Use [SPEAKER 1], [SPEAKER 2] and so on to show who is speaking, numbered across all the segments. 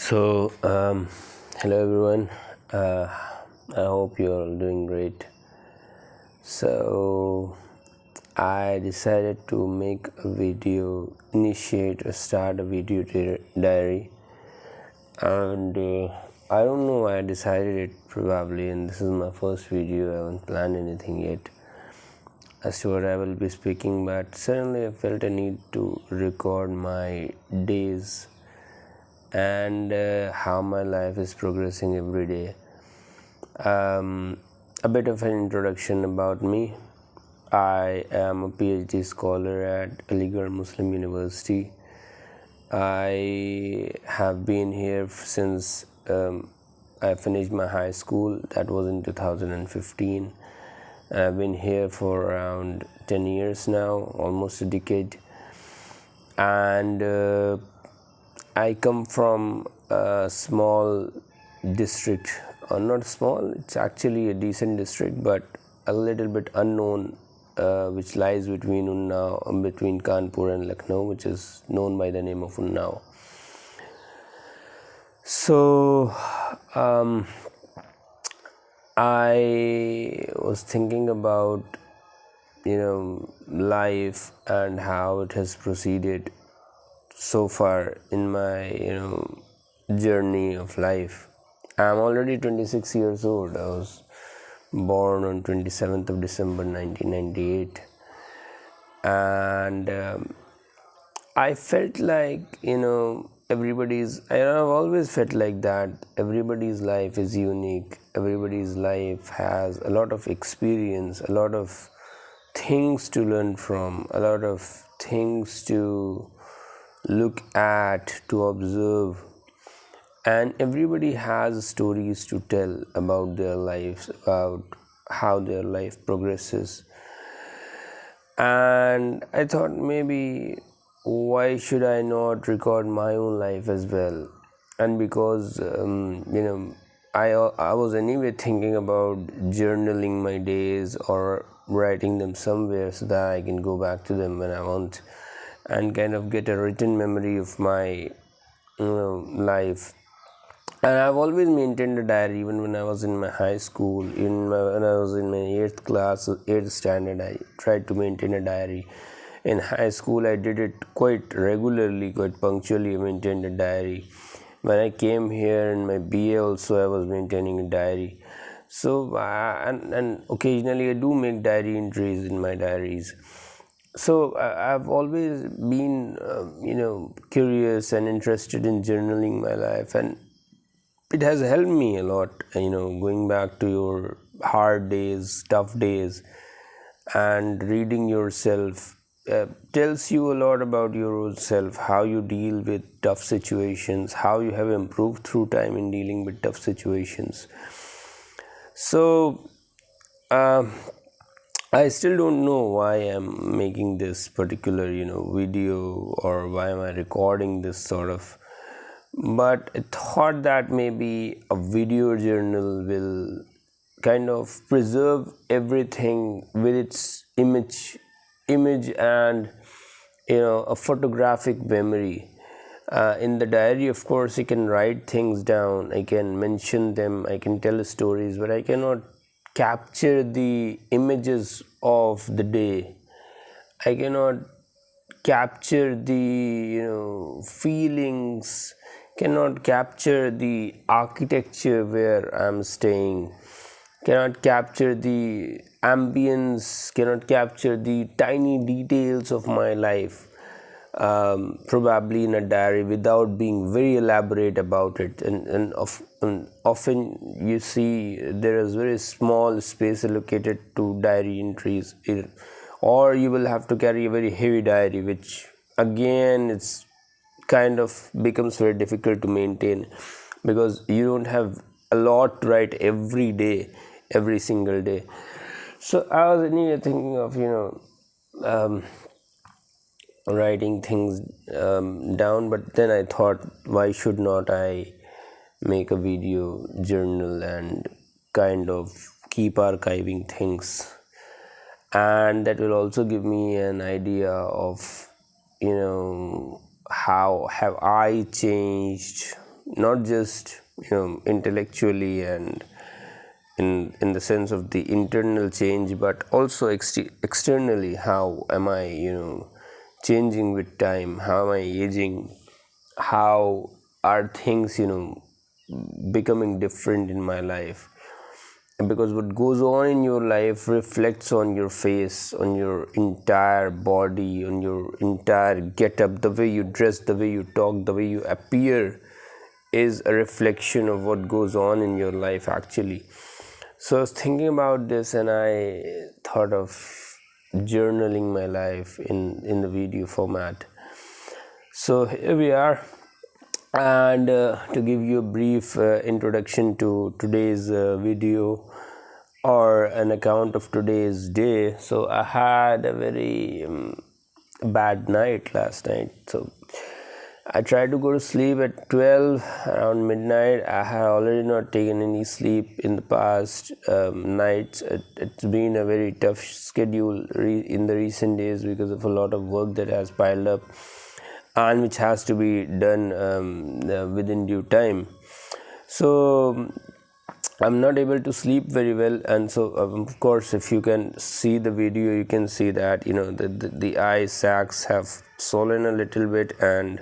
[SPEAKER 1] So, hello everyone. I hope you're all doing great. So, I decided to make a video, initiate or start a video diary, and I don't know why I decided it probably, and this is my first video. I haven't planned anything yet as to what I will be speaking, but suddenly I felt a need to record my days and how my life is progressing every day. A bit of an introduction about me. I am a PhD scholar at Aligarh Muslim University. I have been here since I finished my high school. That was in 2015. I've been here for around 10 years now, almost a decade. And I come from a small district, or not small, it's actually a decent district, but a little bit unknown, which lies between between Kanpur and Lucknow, which is known by the name of Unnao. So, I was thinking about, life and how it has proceeded so far in my journey of life. I'm already 26 years old. I was born on 27th of December 1998, and I felt like I've always felt like that everybody's life is unique. Everybody's life has a lot of experience, a lot of things to learn from, a lot of things to look at, to observe, and everybody has stories to tell about their lives, about how their life progresses. And I thought, maybe why should I not record my own life as well? And because I was anyway thinking about journaling my days or writing them somewhere so that I can go back to them when I want and kind of get a written memory of my life. And I've always maintained a diary. Even when I was in my high school, when I was in my 8th standard, I tried to maintain a diary. In high school, I did it quite regularly, quite punctually. I maintained a diary. When I came here in my BA also, I was maintaining a diary. So, and occasionally I do make diary entries in my diaries. So I've always been, curious and interested in journaling my life, and it has helped me a lot. Going back to your hard days, tough days, and reading yourself tells you a lot about your own self, how you deal with tough situations, how you have improved through time in dealing with tough situations. So, I still don't know why I'm making this particular, video, or why am I recording this sort of. But I thought that maybe a video journal will kind of preserve everything with its image and a photographic memory. In the diary, of course, I can write things down, I can mention them, I can tell stories, but I cannot capture the images of the day. I cannot capture the feelings, cannot capture the architecture where I'm staying, cannot capture the ambience, cannot capture the tiny details of my life, probably in a diary, without being very elaborate about it. And often you see there is very small space allocated to diary entries, or you will have to carry a very heavy diary, which again it's kind of becomes very difficult to maintain, because you don't have a lot to write every day, every single day. So I was anyway thinking of writing things down, but then I thought, why should not I make a video journal and kind of keep archiving things, and that will also give me an idea of how have I changed, not just intellectually and in the sense of the internal change, but also externally. How am I changing with time? How am I aging? How are things becoming different in my life? Because what goes on in your life reflects on your face, on your entire body, on your entire get up. The way you dress, the way you talk, the way you appear is a reflection of what goes on in your life actually. So I was thinking about this, and I thought of journaling my life in the video format. So here we are, and to give you a brief introduction to today's video, or an account of today's day. So I had a very bad night last night. So I tried to go to sleep at 12 around midnight. I had already not taken any sleep in the past nights. It's been a very tough schedule in the recent days because of a lot of work that has piled up and which has to be done within due time. So I'm not able to sleep very well, and so of course, if you can see the video, you can see that the eye sacs have swollen a little bit, and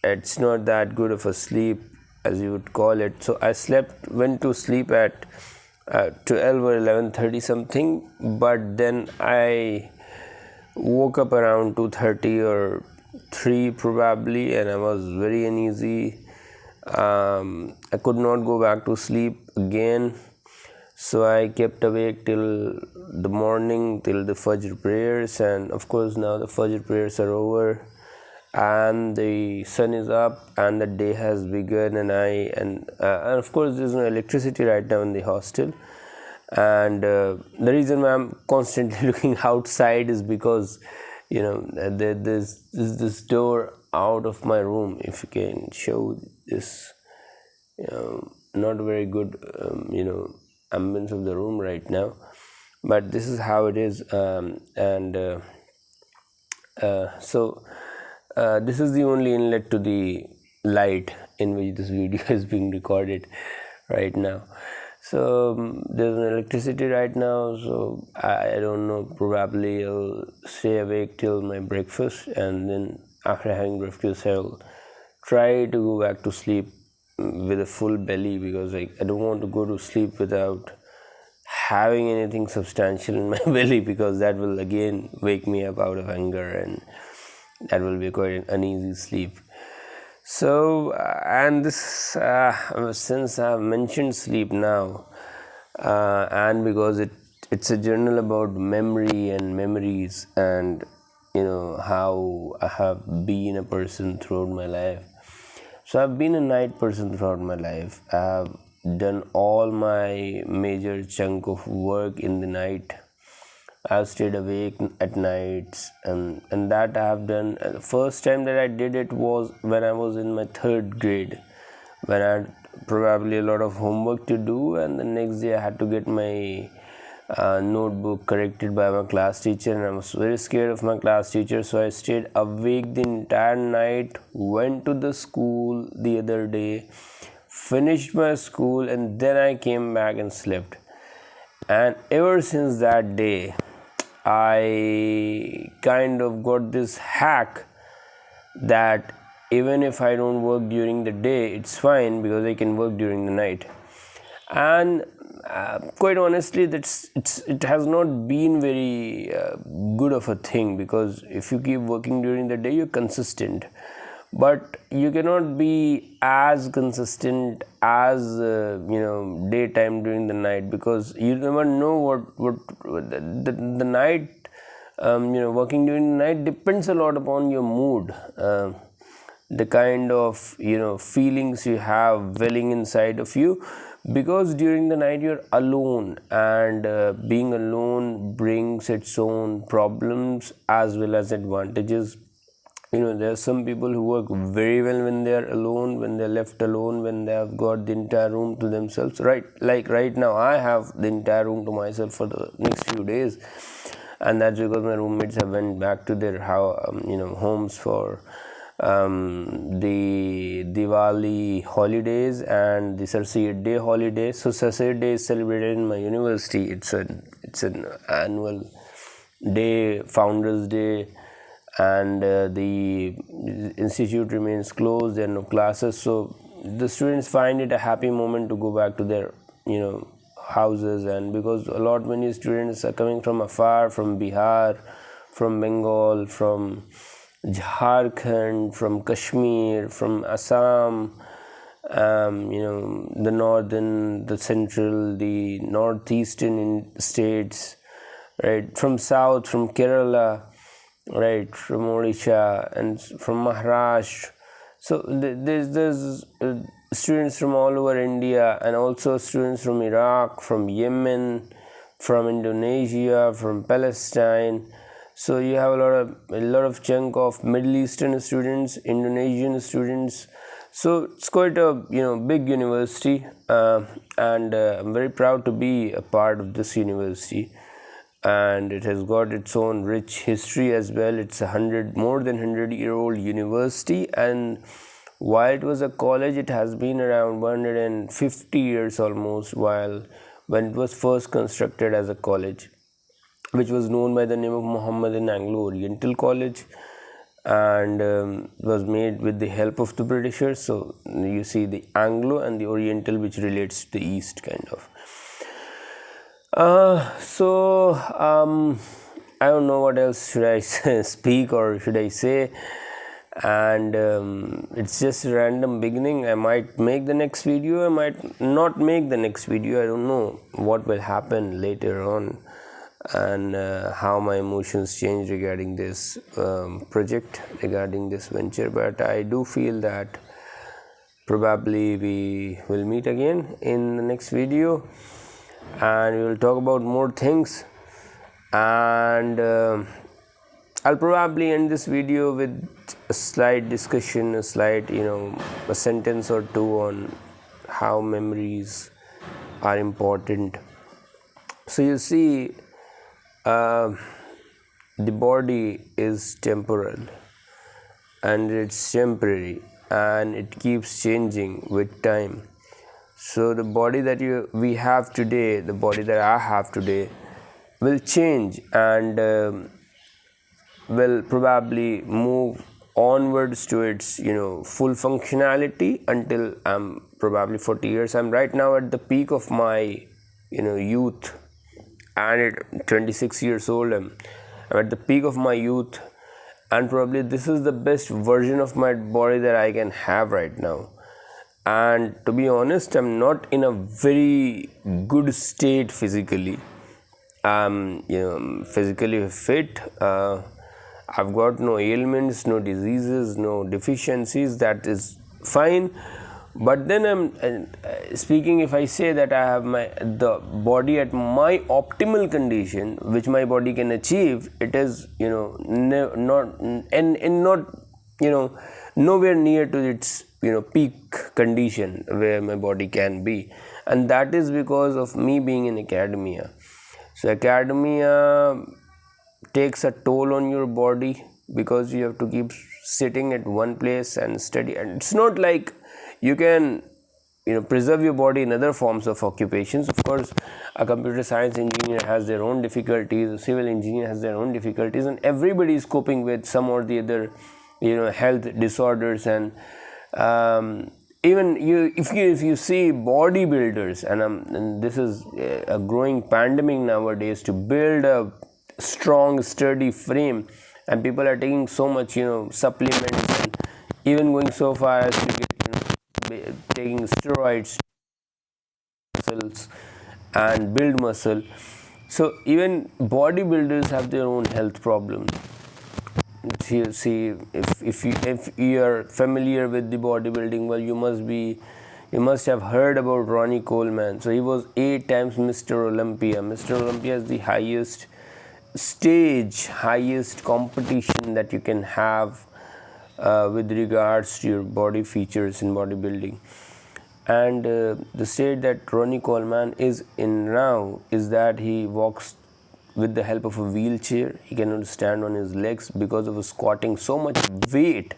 [SPEAKER 1] it's not that good of a sleep as you would call it. So I went to sleep at 12 or 11:30 something, but then I woke up around 2:30 or 3 probably, and I was very uneasy. I could not go back to sleep again, so I kept awake till the morning, till the Fajr prayers. And of course now the Fajr prayers are over and the sun is up and the day has begun, and of course there's no electricity right now in the hostel. And the reason why I'm constantly looking outside is because there's this door out of my room. If you can show this, not very good ambience of the room right now, but this is how it is. So this is the only inlet to the light in which this video is being recorded right now. So there's no electricity right now, so I don't know, probably I'll stay awake till my breakfast, and then after having breakfast I'll try to go back to sleep with a full belly, because I don't want to go to sleep without having anything substantial in my belly, because that will again wake me up out of anger, and that will be quite an uneasy sleep. So and this since I've mentioned sleep now, and because it's a journal about memory and memories, and how I have been a person throughout my life. So I've been a night person throughout my life. I've done all my major chunk of work in the night. I've stayed awake at nights, and that I have done. The first time that I did it was when I was in my 3rd grade, when I had probably a lot of homework to do, and the next day I had to get my notebook corrected by my class teacher, and I was very scared of my class teacher, so I stayed awake the entire night, went to the school the other day, finished my school, and then I came back and slept. And ever since that day, I kind of got this hack that even if I don't work during the day, it's fine, because I can work during the night. And quite honestly, it has not been very good of a thing, because if you keep working during the day, you're consistent, but you cannot be as consistent as daytime during the night, because you never know what the night working during the night depends a lot upon your mood, the kind of feelings you have welling inside of you, because during the night you're alone, and being alone brings its own problems as well as advantages. There are some people who work very well when they're alone, when they're left alone, when they have got the entire room to themselves, right? Like right now I have the entire room to myself for the next few days, and that's because my roommates have went back to their homes for the Diwali holidays and the Sarsiat Day holiday. So Sarsiat Day is celebrated in my university. It's an annual day, Founders Day, and the institute remains closed. There are no classes, so the students find it a happy moment to go back to their houses. And because a lot many students are coming from afar, from Bihar, from Bengal, from Jharkhand, from Kashmir, from Assam, the northern, the central, the northeastern states, right, from south, from Kerala, right, from Odisha, and from Maharashtra. So there's students from all over India, and also students from Iraq, from Yemen, from Indonesia, from Palestine. So you have a lot of chunk of Middle Eastern students, Indonesian students. So it's quite a big university, and I'm very proud to be a part of this university. And it has got its own rich history as well. It's more than 100-year-old university, and while it was a college, it has been around 150 years almost, while when it was first constructed as a college, which was known by the name of Mohammedan Anglo-Oriental College, and was made with the help of the Britishers. So you see the Anglo and the Oriental, which relates to the East kind of. I don't know what else should I speak or should I say, and it's just a random beginning. I might make the next video, I might not make the next video. I don't know what will happen later on, and how my emotions change regarding this project, regarding this venture. But I do feel that probably we will meet again in the next video, and we will talk about more things. And I'll probably end this video with a slight discussion, a sentence or two on how memories are important. So you see, the body is temporal, and it's temporary, and it keeps changing with time. So the body that we have today, the body that I have today, will change, and will probably move onwards to its full functionality until I'm probably 40 years. I'm right now at the peak of my youth, and at 26 years old, I'm at the peak of my youth, and probably this is the best version of my body that I can have right now. And to be honest, I'm not in a very good state physically. I'm physically fit. I've got no ailments, no diseases, no deficiencies. That is fine. But then I'm speaking, if I say that I have the body at my optimal condition, which my body can achieve, it is not nowhere near to its peak condition where my body can be. And that is because of me being in academia. So academia takes a toll on your body, because you have to keep sitting at one place and study. And it's not like you can preserve your body in other forms of occupations. Of course, a computer science engineer has their own difficulties, a civil engineer has their own difficulties, and everybody is coping with some or the other health disorders. And even if you see bodybuilders, and this is a growing pandemic nowadays, to build a strong sturdy frame, and people are taking so much supplements, and even going so far as to get taking steroids muscles and build muscle. So even bodybuilders have their own health problems. You see, if you are familiar with the bodybuilding, well, you must have heard about Ronnie Coleman. So he was 8 times Mr. Olympia. Mr. Olympia is the highest competition that you can have with regards to your body features in bodybuilding. And the state that Ronnie Coleman is in now is that he walks with the help of a wheelchair. He cannot stand on his legs because of squatting so much weight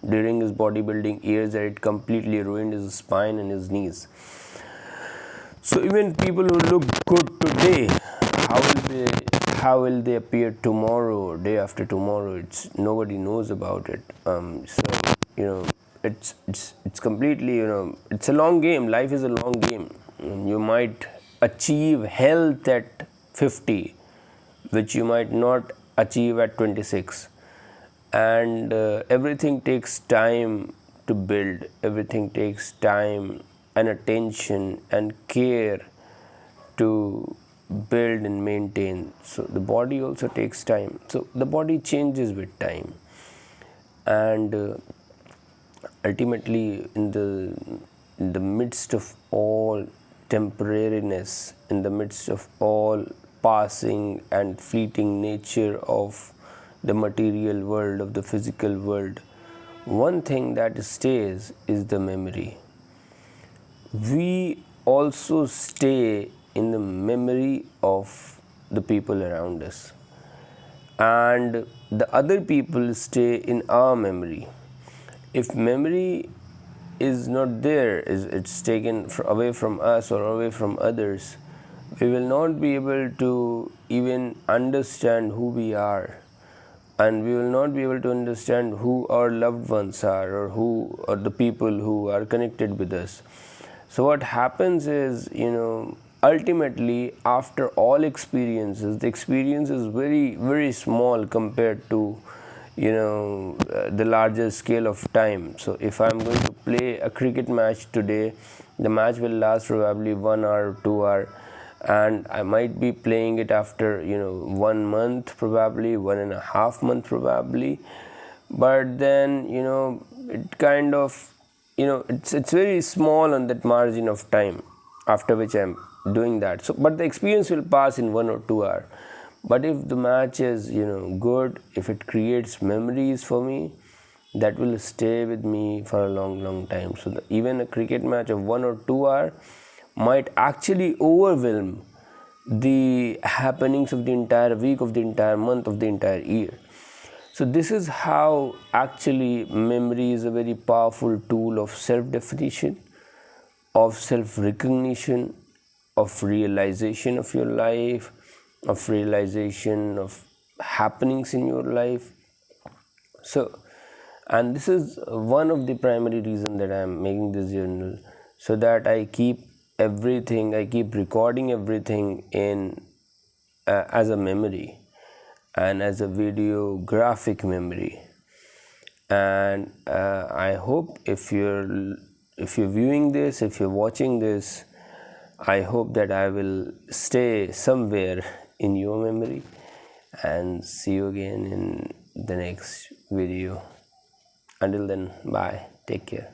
[SPEAKER 1] during his bodybuilding years that it completely ruined his spine and his knees. So even people who look good today, how will they appear tomorrow or day after tomorrow? It's nobody knows about it. So it's completely, it's a long game. Life is a long game. You might achieve health at 50, which you might not achieve at 26, and everything takes time to build. Everything takes time and attention and care to build and maintain. So the body also takes time. So the body changes with time, and ultimately in the midst of all temporariness, in the midst of all passing and fleeting nature of the material world, of the physical world, one thing that stays is the memory. We also stay in the memory of the people around us, and the other people stay in our memory. If memory is not there, it's taken away from us or away from others, we will not be able to even understand who we are, and we will not be able to understand who our loved ones are, or who are the people who are connected with us. So what happens is, ultimately after all experiences, the experience is very, very small compared to the larger scale of time. So if I'm going to play a cricket match today, the match will last probably 1 hour, 2 hour, and I might be playing it after 1 month, probably 1.5 months probably. But then it kind of it's very small on that margin of time after which I'm doing that. So but the experience will pass in 1 or 2 hours. But if the match is good, if it creates memories for me, that will stay with me for a long time. So even a cricket match of 1 or 2 hours might actually overwhelm the happenings of the entire week, of the entire month, of the entire year. So this is how actually memory is a very powerful tool of self-definition, of self-recognition, of realization of your life, of realization of happenings in your life. So, and this is one of the primary reasons that I am making this journal, so that I keep recording everything in as a memory, and as a videographic memory. And I hope if you're viewing this, if you're watching this, I hope that I will stay somewhere in your memory. And see you again in the next video. Until then, bye, take care.